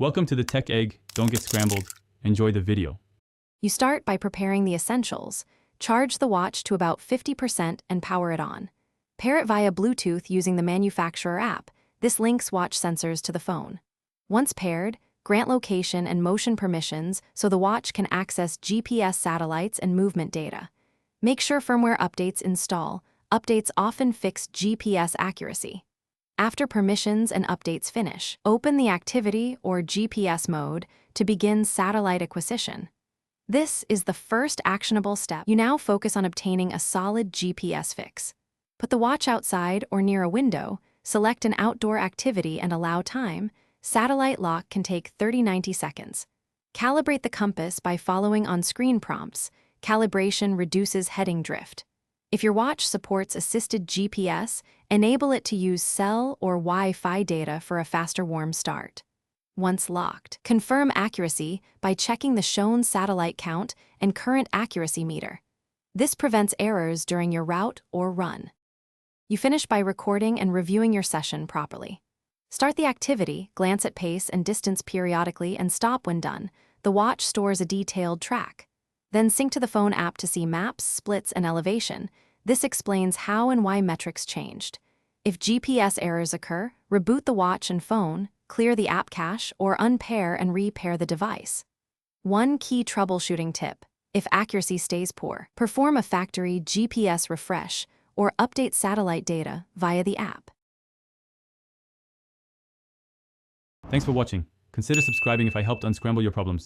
Welcome to the Tech Egg. Don't get scrambled. Enjoy the video. You start by preparing the essentials. Charge the watch to about 50% and power it on. Pair it via Bluetooth using the manufacturer app. This links watch sensors to the phone. Once paired, grant location and motion permissions so the watch can access GPS satellites and movement data. Make sure firmware updates install. Updates often fix GPS accuracy. After permissions and updates finish, open the activity or GPS mode to begin satellite acquisition. This is the first actionable step. You now focus on obtaining a solid GPS fix. Put the watch outside or near a window, select an outdoor activity and allow time. Satellite lock can take 30-90 seconds. Calibrate the compass by following on-screen prompts. Calibration reduces heading drift. If your watch supports assisted GPS, enable it to use cell or Wi-Fi data for a faster warm start. Once locked, confirm accuracy by checking the shown satellite count and current accuracy meter. This prevents errors during your route or run. You finish by recording and reviewing your session properly. Start the activity, glance at pace and distance periodically, and stop when done. The watch stores a detailed track. Then sync to the phone app to see maps, splits, and elevation. This explains how and why metrics changed. If GPS errors occur, reboot the watch and phone, clear the app cache, or unpair and repair the device. One key troubleshooting tip: if accuracy stays poor, perform a factory GPS refresh or update satellite data via the app. Thanks for watching. Consider subscribing if I helped unscramble your problems.